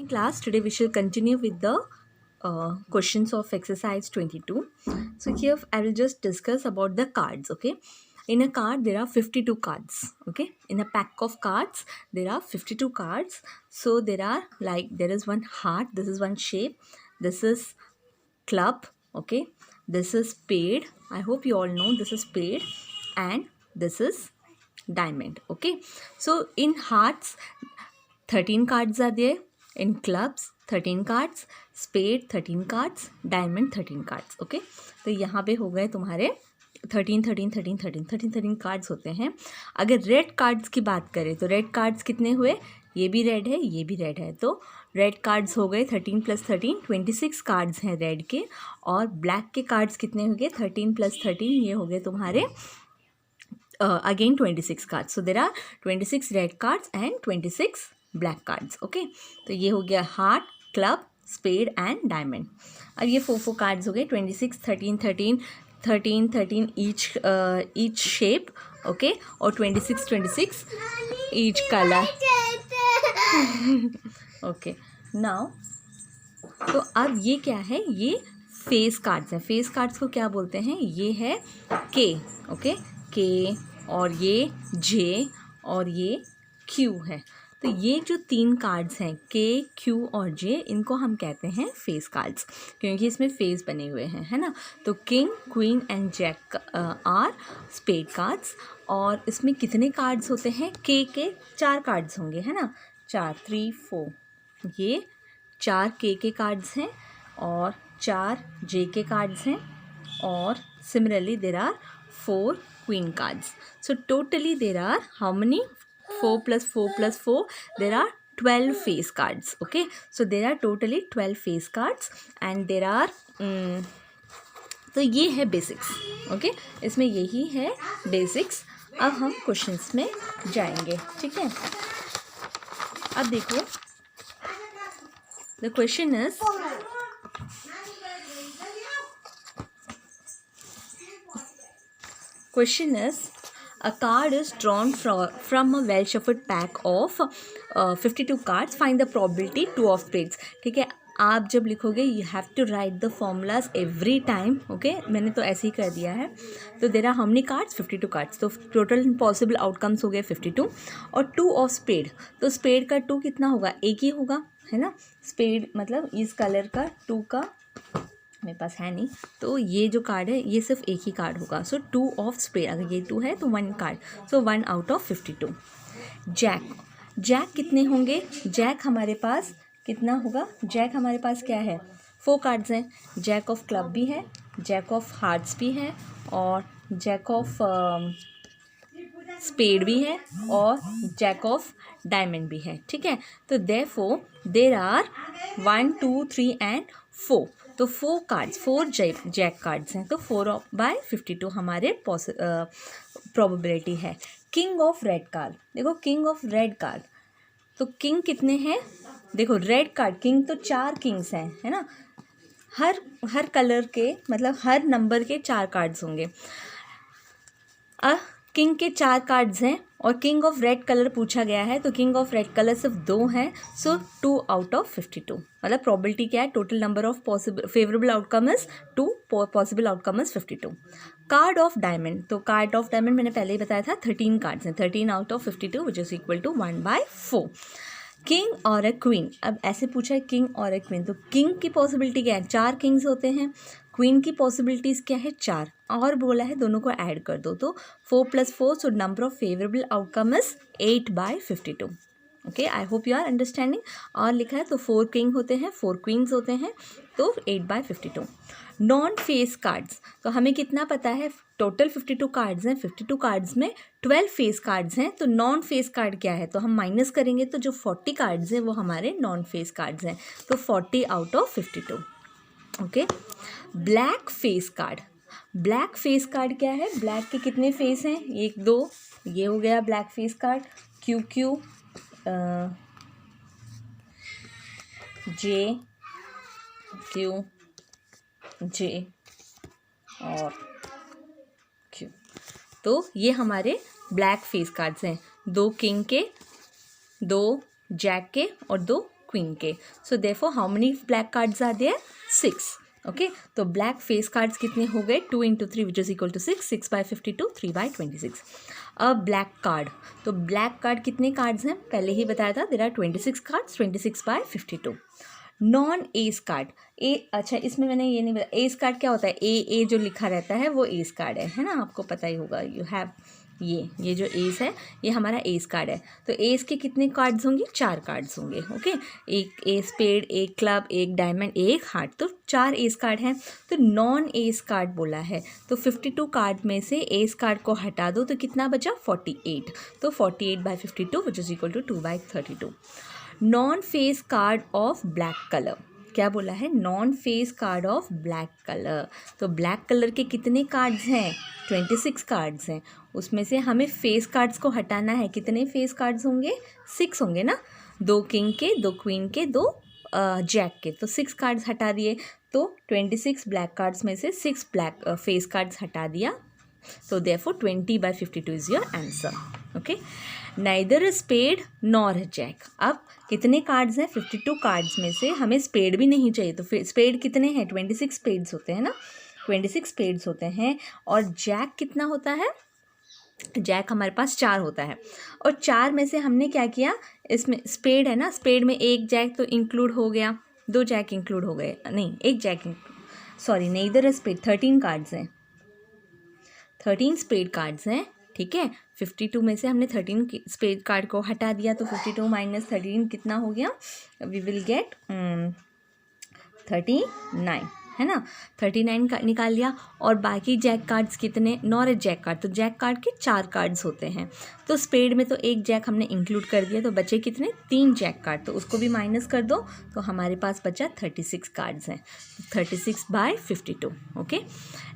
Class, today we shall continue with the questions of exercise 22. So here I will just discuss about the cards. Okay, in a card there are 52 cards. Okay, in a pack of cards there are 52 cards. So there is one heart, this is one shape, this is club. Okay, this is spade, I hope you all know this is spade, and this is diamond. Okay, so in hearts 13 cards are there, in clubs 13 cards, spade 13 cards, diamond 13 cards. Okay, तो यहाँ पे हो गए तुम्हारे 13 cards होते हैं. अगर red cards की बात करें तो रेड कार्ड्स कितने हुए, ये भी रेड है, ये भी रेड है, तो रेड कार्ड्स हो गए 13 + 13 26 कार्ड्स हैं रेड के. और ब्लैक के कार्ड्स कितने हो गए, 13 + 13 ये हो गए तुम्हारे again 26 cards. So there are 26 red cards and 26 black cards. Okay, तो ये हो गया heart, club, spade and diamond. अब ये 4 कार्ड्स हो गए, 26 13 13 13 13 ईच शेप. ओके, और 26 26 ईच कलर. ओके, नाउ तो अब ये क्या है, ये फेस कार्ड्स हैं. फेस कार्ड्स को क्या बोलते हैं, ये है के. ओके, के, और ये जे, और ये क्यू है. तो ये जो 3 कार्ड्स हैं के, क्यू और जे, इनको हम कहते हैं फेस कार्ड्स, क्योंकि इसमें फेस बने हुए हैं, है ना. तो king, queen and jack are spade cards. और इसमें कितने कार्ड्स होते हैं, के 4 कार्ड्स होंगे, है ना. 4 3 4, ये 4 के कार्ड्स हैं और 4 जे के कार्ड्स हैं. और similarly there are 4 queen cards. So totally there are how many, 4 + 4 + 4, there are 12 face cards. Okay, so there are totally 12 face cards and there are तो ये है बेसिक्स. ओके, इसमें यही है बेसिक्स. अब हम क्वेश्चंस में जाएंगे. ठीक है, अब देखो, the question is, a card is drawn from a well shuffled pack of 52 cards. Find the probability 2 of spades. ठीक है, आप जब लिखोगे you have to write the formulas every time. Okay, मैंने तो ऐसे ही कर दिया है. तो there are how many cards, 52 cards. तो टोटल पॉसिबल आउटकम्स हो गए 52. और 2 ऑफ स्पेड, तो स्पेड का 2 कितना होगा, एक ही होगा, है ना. स्पेड मतलब इस कलर का 2 का मेरे पास है नहीं, तो ये जो कार्ड है ये सिर्फ एक ही कार्ड होगा. सो 2 ऑफ स्पेड, अगर ये 2 है तो 1 card, so 1 out of 52. Jack कितने होंगे, जैक हमारे पास कितना होगा, जैक हमारे पास क्या है, 4 कार्ड्स हैं. जैक ऑफ क्लब भी है, जैक ऑफ हार्ट्स भी है, और जैक ऑफ स्पेड भी है, और जैक ऑफ डायमंड भी है. ठीक है, तो देयरफॉर देयर आर 1 2 3 एंड 4. तो 4 कार्ड्स, 4 जैक कार्ड्स हैं, तो 4/52 हमारे प्रोबेबिलिटी है. किंग ऑफ रेड कार्ड, देखो किंग ऑफ रेड कार्ड, तो किंग कितने हैं, देखो रेड कार्ड किंग तो 4 किंग्स हैं, है ना. हर कलर के मतलब हर नंबर के 4 कार्ड्स होंगे. किंग के 4 कार्ड्स हैं और किंग ऑफ रेड कलर पूछा गया है, तो किंग ऑफ रेड कलर सिर्फ 2 हैं. सो 2 आउट ऑफ 52, मतलब प्रोबेबिलिटी क्या है, total number of possible favourable outcome is 2, possible outcome is 52. Card of diamond, तो कार्ड ऑफ डायमंड मैंने पहले ही बताया था, 13 कार्ड्स हैं, 13 out of 52 which is equal to 1/4. King और अ क्वीन, अब ऐसे पूछा है किंग और अ क्वीन, तो किंग की पॉसिबिलिटी क्या है, 4 किंग्स होते हैं. क्वीन की पॉसिबिलिटीज़ क्या है, 4, और बोला है दोनों को ऐड कर दो, तो 4 + 4, so number of favourable outcome is 8/52. Okay, I hope you are understanding. और लिखा है तो 4 किंग होते हैं, 4 क्वींस होते हैं, तो 8/52. नॉन फेस कार्ड्स, तो हमें कितना पता है, टोटल 52 कार्ड्स हैं, 52 कार्ड्स में 12 फेस कार्ड्स हैं, तो नॉन फेस कार्ड क्या है, तो हम माइनस करेंगे, तो जो 40 कार्ड्स हैं वो हमारे नॉन फेस कार्ड्स हैं, तो 40 out of 52. Okay, black face card, black face card क्या है, ब्लैक के कितने फेस हैं, 1 2, ये हो गया black face card. Q Q, J Q J और क्यू, तो ये हमारे ब्लैक फेस कार्ड्स हैं. 2 किंग के, 2 जैक के और 2 क्वीन के. So therefore how many black cards are there? 6. Okay, तो ब्लैक फेस कार्ड्स कितने हो गए? 2 into 3 which is equal to 6. 6 by 52, 3 by 26. अब ब्लैक कार्ड, तो ब्लैक कार्ड कितने कार्ड्स हैं? पहले ही बताया था, there are 26 cards. 26 by 52. Non ace card, अच्छा इसमें मैंने ये नहीं बताया, एस कार्ड क्या होता है? ए जो लिखा रहता है वो एस कार्ड है ना, आपको पता ही होगा. यू हैव ये जो एस है ये हमारा एस कार्ड है. तो एस के कितने कार्ड्स होंगे? 4 कार्ड्स होंगे. ओके, एक एस स्पेड, एक क्लब, एक डायमंड, एक हार्ट, तो 4 एस कार्ड हैं. तो नॉन एस कार्ड बोला है, तो 52 कार्ड में से एस कार्ड को हटा दो तो कितना बचा? 48. तो 48 by 52 which is equal to 2 by 32. Non face card of black colour, क्या बोला है? Non face card of black colour. तो ब्लैक कलर के कितने कार्ड्स हैं? 26 कार्ड्स हैं. उसमें से हमें फेस कार्ड्स को हटाना है. कितने फेस कार्ड्स होंगे? 6 होंगे ना. 2 किंग के, 2 क्वीन के, 2 जैक के, तो 6 कार्ड्स हटा दिए. तो 26 ब्लैक कार्ड्स में से 6 ब्लैक फेस कार्ड्स हटा दिया. So therefore 20 by 52 is your answer. Okay. Neither a spade nor a jack. अब कितने कार्ड्स हैं? 52 कार्ड्स में से हमें स्पेड भी नहीं चाहिए. तो स्पेड कितने हैं? 26 स्पेड्स होते हैं ना, 26 स्पेड्स होते हैं. और जैक कितना होता है? जैक हमारे पास 4 होता है. और 4 में से हमने क्या किया? इसमें स्पेड है ना, स्पेड में एक जैक तो इंक्लूड हो गया, 2 जैक इंक्लूड हो गए, नहीं एक jack, sorry neither a spade. 13 cards हैं, 13 स्पेड कार्ड्स हैं. ठीक है, 52 में से हमने 13 स्पेड कार्ड को हटा दिया, तो 52 माइनस 13 कितना हो गया? वी विल गेट 39, है ना. 39 का निकाल लिया. और बाकी जैक कार्ड्स कितने? नॉर ए जैक कार्ड, तो जैक कार्ड के 4 कार्ड्स होते हैं. तो स्पेड में तो एक जैक हमने इंक्लूड कर दिया, तो बचे कितने? 3 जैक कार्ड, तो उसको भी माइनस कर दो, तो हमारे पास बचा 36 कार्ड्स हैं. 36 by 52. Okay.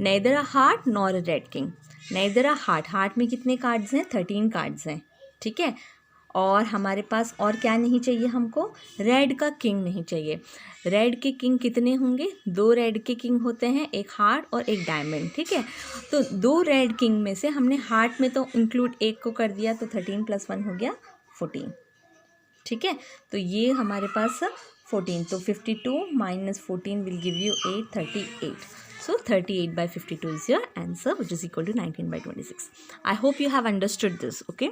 Neither a heart nor a red king. Neither a heart, heart में कितने कार्ड्स हैं? 13 कार्ड्स हैं. ठीक है. और हमारे पास और क्या नहीं चाहिए हमको? रेड का किंग नहीं चाहिए. रेड के किंग कितने होंगे? 2 रेड के किंग होते हैं, एक हार्ट और एक डायमंड. ठीक है, तो 2 रेड किंग में से हमने हार्ट में तो इंक्लूड एक को कर दिया, तो 13 + 1 हो गया 14. ठीक है, तो ये हमारे पास 14. तो 52 minus 14 will give you 8, 38. So 38 by 52 is your answer, which is equal to 19 by 26. I hope you have understood this. Okay.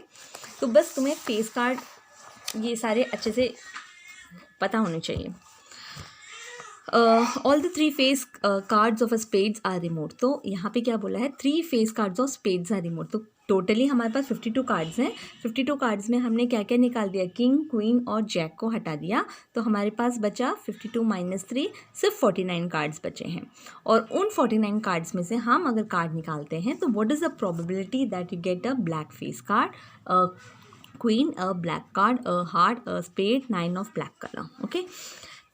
तो बस तुम्हें फेस कार्ड ये सारे अच्छे से पता होने चाहिए. All the 3 face cards of a spades are removed. तो यहाँ पे क्या बोला है? 3 face cards of spades are removed. तो टोटली हमारे पास 52 कार्ड्स हैं. 52 कार्ड्स में हमने क्या क्या निकाल दिया? किंग, क्वीन और जैक को हटा दिया, तो हमारे पास बचा 52 माइनस 3, सिर्फ 49 कार्ड्स बचे हैं. और उन 49 कार्ड्स में से हम अगर कार्ड निकालते हैं, तो what is the probability that you get a black face card, queen, a black card, a heart, a spade, 9 of black colour. Okay,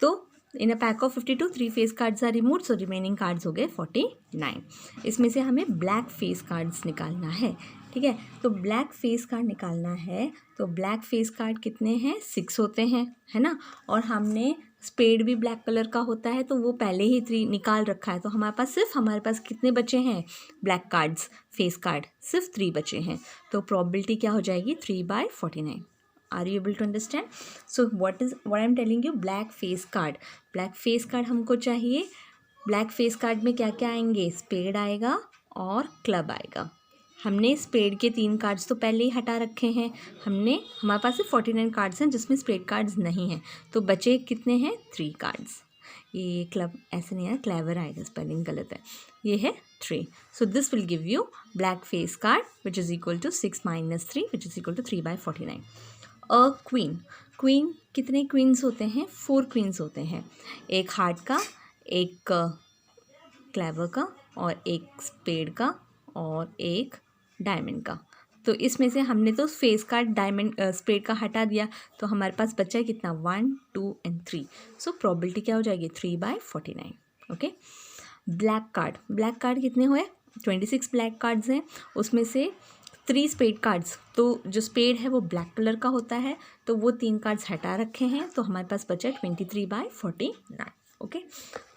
तो in a pack of 52 3 face cards are removed, so remaining cards हो गए 49. इसमें से हमें black face cards निकालना है. ठीक है, तो ब्लैक फेस कार्ड निकालना है, तो ब्लैक फेस कार्ड कितने हैं? 6 होते हैं, है ना. और हमने स्पेड भी ब्लैक कलर का होता है, तो वो पहले ही 3 निकाल रखा है. तो हमारे पास कितने बचे हैं ब्लैक कार्ड्स, फेस कार्ड? सिर्फ 3 बचे हैं. तो प्रोबेबिलिटी क्या हो जाएगी? 3 by 49. Are you able to understand? So what I'm telling you, black face card. Black face card हमको चाहिए. ब्लैक फेस कार्ड में क्या क्या आएंगे? स्पेड आएगा और क्लब आएगा. हमने स्पेड के 3 कार्ड्स तो पहले ही हटा रखे हैं. हमारे पास सिर्फ 49 कार्ड्स हैं जिसमें स्पेड कार्ड्स नहीं हैं, तो बचे कितने हैं? 3 कार्ड्स. ये क्लब ऐसे नहीं है, क्लेवर आएगा, स्पेलिंग गलत है. ये है 3. So this will give you black face card which is equal to 6 minus 3 which is equal to 3 by 49. A queen. Queen कितने क्वींस होते हैं? 4 क्वींस होते हैं. एक हार्ट का, एक क्लेवर का, और एक स्पेड का, और एक डायमंड का. तो इसमें से हमने तो फेस कार्ड डायमंड स्पेड का हटा दिया, तो हमारे पास बचा कितना? 1, 2 and 3. सो प्रोबेबिलिटी क्या हो जाएगी? 3 by 49. Okay. Black card. Black card कितने हुए? 26 ब्लैक कार्ड्स हैं. उसमें से 3 स्पेड कार्ड्स, तो जो स्पेड है वो ब्लैक कलर का होता है, तो वो 3 कार्ड्स हटा रखे हैं, तो हमारे पास बचा 23 by 49. ओके.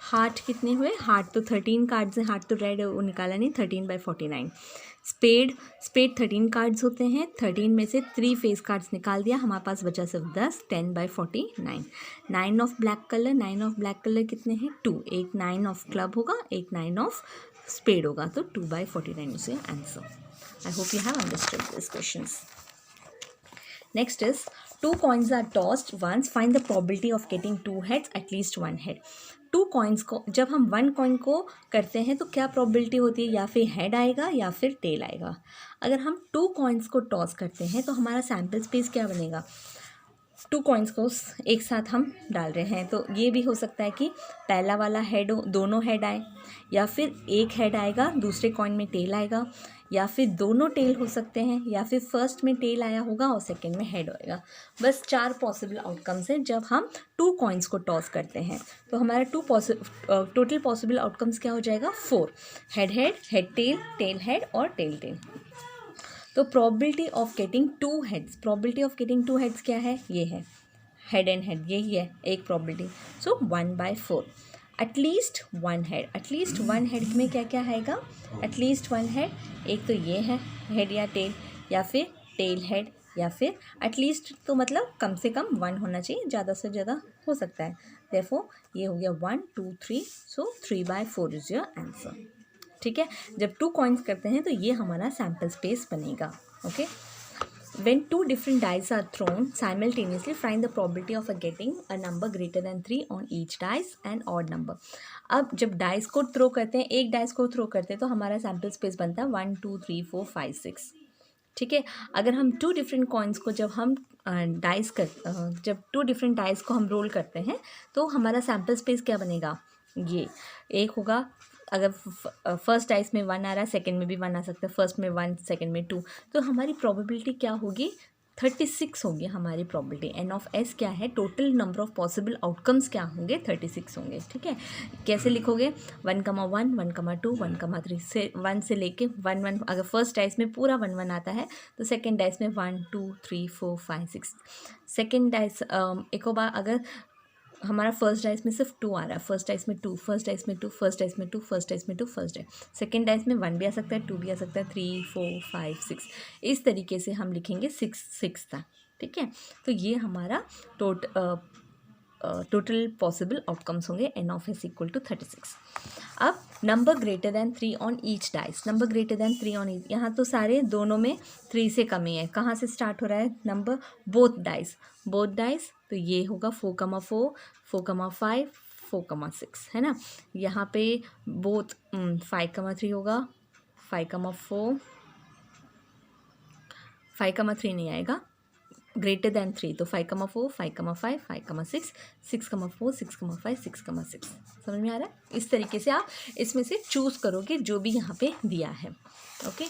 हार्ट कितने हुए? हार्ट तो 13 कार्ड्स हैं. हार्ट तो रेड है, वो निकाला नहीं. 13 by 49. स्पेड 13 कार्ड्स होते हैं, 13 में से 3 फेस कार्ड्स निकाल दिया, हमारे पास बचा सिर्फ 10, 10/49। 9 of black colour, 9 of black colour कितने हैं 2, एक 9 ऑफ क्लब होगा, एक 9 ऑफ स्पेड होगा, तो 2/49 is your answer. I hope you have understood this questions. Next is 2 coins are tossed once. Find the probability of getting 2 heads, at least 1 head. 2 coins को जब हम 1 coin को करते हैं तो क्या probability होती है, या फिर head आएगा या फिर tail आएगा। अगर हम 2 coins को toss करते हैं तो हमारा sample space क्या बनेगा, 2 coins को एक साथ हम डाल रहे हैं, तो ये भी हो सकता है कि पहला वाला हेड हो, दोनों हेड आए, या फिर एक हेड आएगा दूसरे कॉइन में टेल आएगा, या फिर दोनों टेल हो सकते हैं, या फिर फर्स्ट में टेल आया होगा और सेकंड में हेड होएगा। बस 4 पॉसिबल आउटकम्स हैं जब हम 2 कॉइन्स को टॉस करते हैं। तो हमारा टोटल पॉसिबल आउटकम्स क्या हो जाएगा, 4, head head, head tail, tail head और टेल टेल। तो probability of getting 2 heads, probability of getting 2 heads क्या है, ये है हेड एंड हेड, यही है एक प्रोबेबिलिटी। सो 1/4। एटलीस्ट 1 हेड, एटलीस्ट 1 हेड में क्या क्या आएगा, एटलीस्ट 1 हेड, एक तो ये है हेड या टेल, या फिर टेल हेड, या फिर एटलीस्ट तो मतलब कम से कम 1 होना चाहिए, ज़्यादा से ज़्यादा हो सकता है। देयरफॉर ये हो गया 1 2 3, सो 3/4 इज योर आंसर। ठीक है, जब 2 कॉइन्स करते हैं तो ये हमारा सैम्पल स्पेस बनेगा। Okay, when 2 different dice are thrown simultaneously, find the probability of getting a number greater than 3 on each dice and odd number। अब जब डाइस को थ्रो करते हैं, एक डाइस को थ्रो करते हैं तो हमारा सैम्पल स्पेस बनता है 1 2 3 4 5 6। ठीक है, अगर हम 2 डिफरेंट कॉइन्स को जब हम जब 2 डिफरेंट डाइस को हम रोल करते हैं तो हमारा सैम्पल स्पेस क्या बनेगा, ये एक होगा, अगर फर्स्ट डाइस में 1 आ रहा है, सेकंड में भी 1 आ सकता है, फर्स्ट में 1 सेकंड में 2, तो हमारी प्रोबेबिलिटी क्या होगी, 36 होगी हमारी प्रोबेबिलिटी। एन ऑफ एस क्या है, total number of possible outcomes क्या होंगे, 36 होंगे। ठीक है, कैसे लिखोगे, 1,1 1,2 1,3 से 1 से लेके 1 1, अगर फर्स्ट डाइस में पूरा 1 1 आता है तो सेकेंड डाइस में 1 2 3 4 5 6, सेकेंड डाइस एक बार अगर हमारा फर्स्ट डाइस में सिर्फ 2 आ रहा है, फर्स्ट डाइस में 2, फर्स्ट डाइस में 2, फर्स्ट डाइस में 2, फर्स्ट डाइस में 2, फर्स्ट डाइस, सेकेंड डाइस में 1 भी आ सकता है, 2 भी आ सकता है, 3 4 5 6, इस तरीके से हम लिखेंगे 6 तक। ठीक है, तो ये हमारा टोटल पॉसिबल आउटकम्स होंगे, n of S equal to 36। अब number greater than 3 on each dice, number greater than 3 on each, यहाँ तो सारे दोनों में 3 से कम ही है। कहाँ से स्टार्ट हो रहा है नंबर, बोथ डाइस, तो ये होगा 4,4 4,5 4,6, है ना। यहाँ पे बोथ 5,3 होगा, 5,4 5,3 नहीं आएगा, ग्रेटर दैन 3, तो 5,4 5,5 5,6 6,4 6,5 6,6। समझ में आ रहा है, इस तरीके से आप इसमें से चूज़ करोगे जो भी यहाँ पे दिया है। ओके,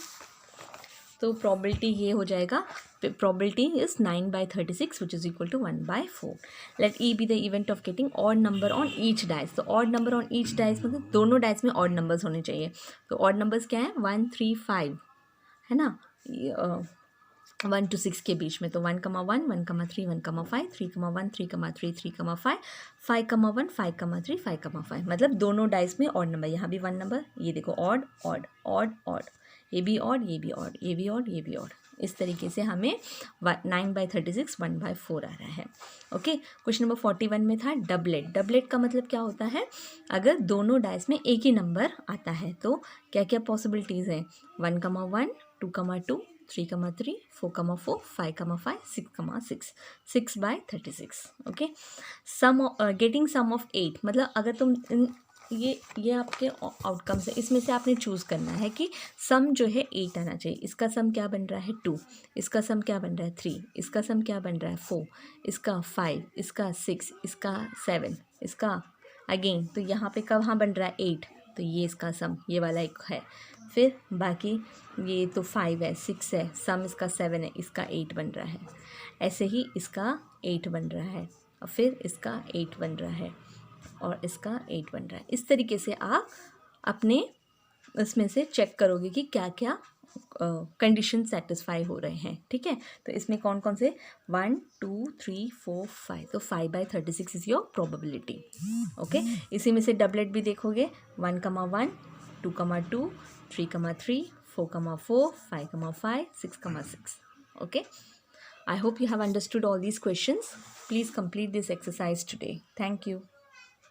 तो प्रोबेबिलिटी ये हो जाएगा, probability is 9/36 which is equal to 1/4। Let E be the event of getting odd number on each dice. तो odd number on each dice मतलब दोनों डाइस में ऑड नंबर्स होने चाहिए। तो ऑड नंबर्स क्या है, 1 3 5, है ना, 1 to 6 के बीच में। तो 1,1 1,3 1,5 3,1 3,3 3,5 5,1 5,3 5,5, मतलब दोनों डाइस में ऑड नंबर। यहाँ भी 1 नंबर, ये देखो ऑड ऑड ऑड ऑड, ये भी ऑड ये भी ऑड ये भी ऑड ये भी ऑड, इस तरीके से हमें 9/36 1/4 आ रहा है। ओके, क्वेश्चन नंबर 41 में था डबलेट। डबलेट का मतलब क्या होता है, अगर दोनों डाइस में एक ही नंबर आता है तो क्या क्या पॉसिबिलिटीज़ हैं, 1,1 2,2 3,3 4,4 5,5 6,6, 6/36। Okay, sum getting sum of 8, मतलब अगर तुम ये आपके आउटकम्स है, इसमें से आपने चूज़ करना है कि सम जो है 8 आना चाहिए। इसका सम क्या बन रहा है 2, इसका सम क्या बन रहा है 3, इसका सम क्या बन रहा है 4, इसका 5, इसका 6, इसका 7, इसका अगेन, तो यहाँ पे कहाँ बन रहा है 8, तो ये इसका सम, ये वाला एक है। फिर बाकी ये तो 5 है 6 है, सम इसका 7 है, इसका 8 बन रहा है। ऐसे ही इसका 8 बन रहा है, और फिर इसका 8 बन रहा है, और इसका 8 बन रहा है। इस तरीके से आप अपने इसमें से चेक करोगे कि क्या क्या कंडीशन सेटिस्फाई हो रहे हैं। ठीक है, तो इसमें कौन कौन से 1 2 3 4 5, तो 5/36 इज़ योर प्रोबेबिलिटी। ओके, इसी में से डबलेट भी देखोगे, 1,1 2,2 3,3 4, 5, 5, 6, 6. Okay. I hope you have understood all these questions. Please complete this exercise today. Thank you.